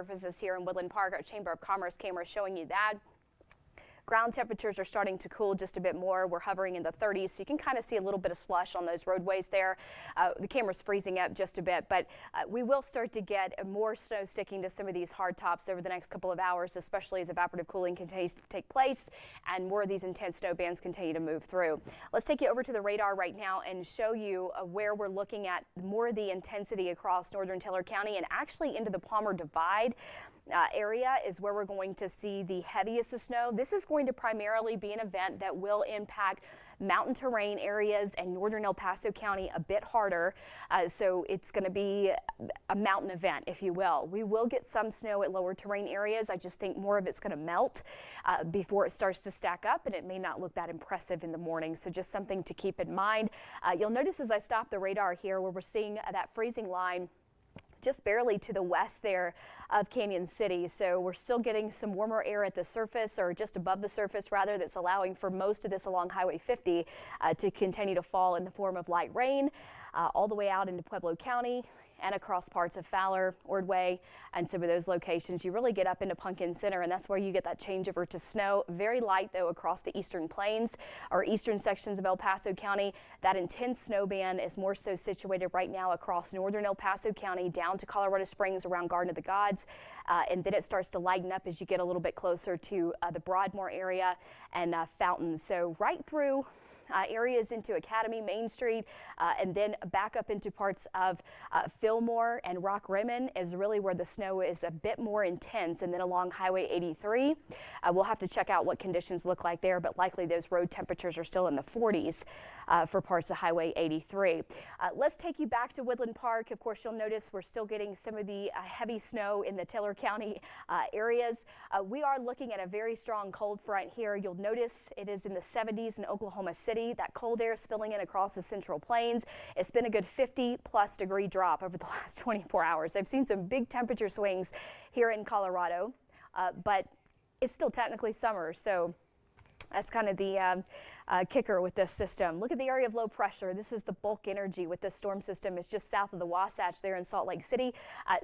surfaces here in Woodland Park. Our Chamber of Commerce camera showing you that. Ground temperatures are starting to cool just a bit more. We're hovering in the 30s, so you can kind of see a little bit of slush on those roadways there. The camera's freezing up just a bit, but we will start to get more snow sticking to some of these hard tops over the next couple of hours, especially as evaporative cooling continues to take place and more of these intense snow bands continue to move through. Let's take you over to the radar right now and show you where we're looking at more of the intensity across northern Taylor County and actually into the Palmer Divide. Area is where we're going to see the heaviest of snow. This is going to primarily be an event that will impact mountain terrain areas and northern El Paso County a bit harder. So it's going to be a mountain event, if you will. We will get some snow at lower terrain areas. I just think more of it's going to melt before it starts to stack up, and it may not look that impressive in the morning. So just something to keep in mind. You'll notice as I stop the radar here where we're seeing that freezing line just barely to the west there of Canyon City. So we're still getting some warmer air at the surface, or just above the surface rather, that's allowing for most of this along Highway 50 to continue to fall in the form of light rain all the way out into Pueblo County and across parts of Fowler, Ordway, and some of those locations. You really get up into Pumpkin Center, and that's where you get that changeover to snow. Very light, though, across the eastern plains or eastern sections of El Paso County. That intense snow band is more so situated right now across northern El Paso County down to Colorado Springs around Garden of the Gods. And then it starts to lighten up as you get a little bit closer to the Broadmoor area and Fountain. So right through areas into Academy, Main Street, and then back up into parts of Fillmore and Rock Rimmon is really where the snow is a bit more intense. And then along Highway 83, we'll have to check out what conditions look like there, but likely those road temperatures are still in the 40s for parts of Highway 83. Let's take you back to Woodland Park. Of course, you'll notice we're still getting some of the heavy snow in the Taylor County areas. We are looking at a very strong cold front here. You'll notice it is in the 70s in Oklahoma City. That cold air spilling in across the Central Plains. It's been a good 50+ degree drop over the last 24 hours. I've seen some big temperature swings here in Colorado, but it's still technically summer, so that's kind of the kicker with this system. Look at the area of low pressure. This is the bulk energy with this storm system. It's just south of the Wasatch there in Salt Lake City.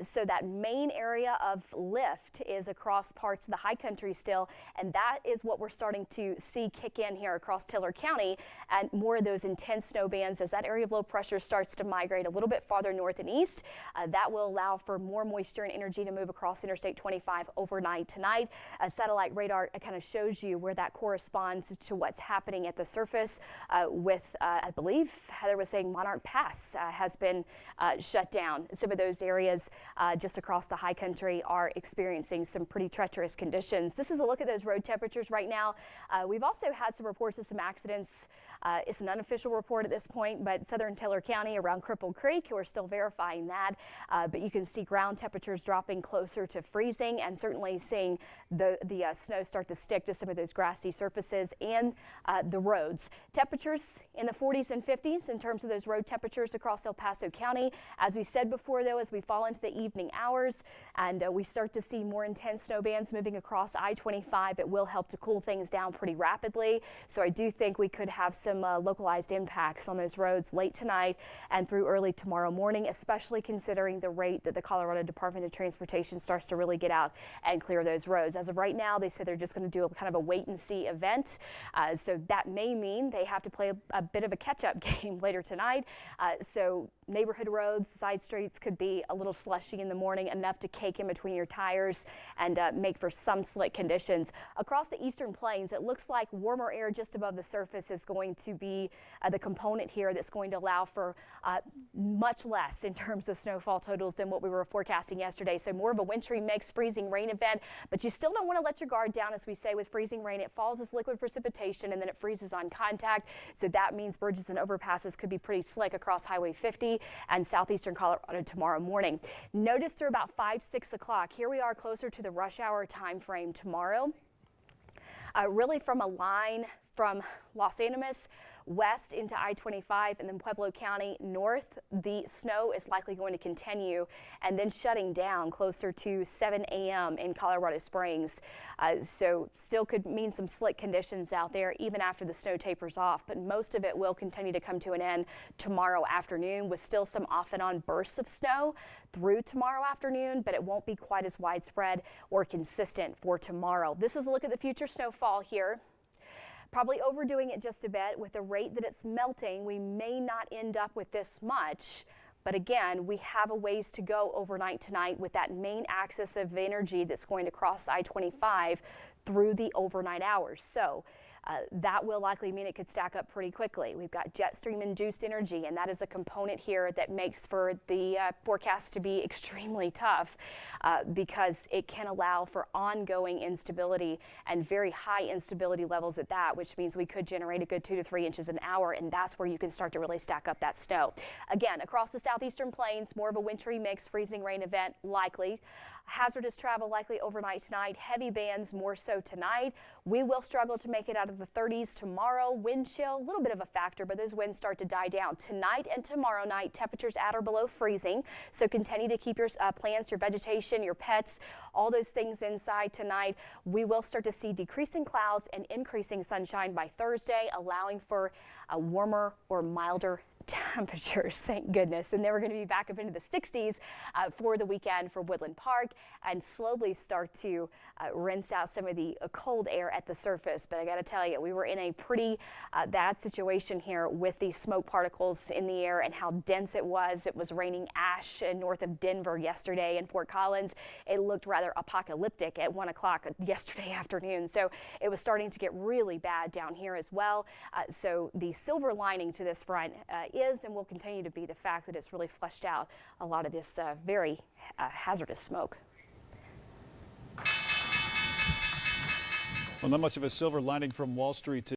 So that main area of lift is across parts of the high country still, and that is what we're starting to see kick in here across Taylor County, and more of those intense snow bands as that area of low pressure starts to migrate a little bit farther north and east. That will allow for more moisture and energy to move across Interstate 25 overnight tonight. Satellite radar kind of shows you where that corresponds to what's happening at the surface with, I believe Heather was saying Monarch Pass has been shut down. Some of those areas just across the high country are experiencing some pretty treacherous conditions. This is a look at those road temperatures right now. We've also had some reports of some accidents. It's an unofficial report at this point, but southern Taylor County around Cripple Creek, we're still verifying that. But you can see ground temperatures dropping closer to freezing, and certainly seeing the snow start to stick to some of those grassy surfaces and the roads. Temperatures in the 40s and 50s in terms of those road temperatures across El Paso County. As we said before, though, as we fall into the evening hours and we start to see more intense snow bands moving across I-25, it will help to cool things down pretty rapidly. So I do think we could have some localized impacts on those roads late tonight and through early tomorrow morning, especially considering the rate that the Colorado Department of Transportation starts to really get out and clear those roads. As of right now, they said they're just going to do a kind of a wait and see event. So that may mean they have to play a bit of a catch-up game later tonight. So neighborhood roads, side streets could be a little slushy in the morning, enough to cake in between your tires and make for some slick conditions. Across the eastern plains, it looks like warmer air just above the surface is going to be the component here that's going to allow for much less in terms of snowfall totals than what we were forecasting yesterday. So more of a wintry mix, freezing rain event, but you still don't want to let your guard down. As we say with freezing rain, it falls as liquid precipitation and then it freezes on contact. So that means bridges and overpasses could be pretty slick across Highway 50 and southeastern Colorado tomorrow morning. Notice through about 5, 6 o'clock, here we are closer to the rush hour time frame tomorrow. Really from a line from Los Animas west into I-25 and then Pueblo County north. The snow is likely going to continue and then shutting down closer to 7 a.m. in Colorado Springs. So still could mean some slick conditions out there even after the snow tapers off, but most of it will continue to come to an end tomorrow afternoon with still some off and on bursts of snow through tomorrow afternoon, but it won't be quite as widespread or consistent for tomorrow. This is a look at the future snowfall here. Probably overdoing it just a bit with the rate that it's melting. We may not end up with this much. But again, we have a ways to go overnight tonight with that main axis of energy that's going to cross I-25 through the overnight hours. So that will likely mean it could stack up pretty quickly. We've got jet stream induced energy, and that is a component here that makes for the forecast to be extremely tough because it can allow for ongoing instability and very high instability levels at that, which means we could generate a good 2 to 3 inches an hour, and that's where you can start to really stack up that snow. Again, across the southeastern plains, more of a wintry mix, freezing rain event likely. Hazardous travel likely overnight tonight. Heavy bands more so tonight. We will struggle to make it out of the 30s tomorrow. Wind chill, a little bit of a factor, but those winds start to die down. Tonight and tomorrow night, temperatures at or below freezing. So continue to keep your plants, your vegetation, your pets, all those things inside tonight. We will start to see decreasing clouds and increasing sunshine by Thursday, allowing for a warmer or milder temperatures, thank goodness. And then we're going to be back up into the 60s for the weekend for Woodland Park and slowly start to rinse out some of the cold air at the surface. But I got to tell you, we were in a pretty bad situation here with the smoke particles in the air and how dense it was. It was raining ash north of Denver yesterday in Fort Collins. It looked rather apocalyptic at 1 o'clock yesterday afternoon. So it was starting to get really bad down here as well. So the silver lining to this front is and will continue to be the fact that it's really flushed out a lot of this very hazardous smoke. Well, not much of a silver lining from Wall Street today.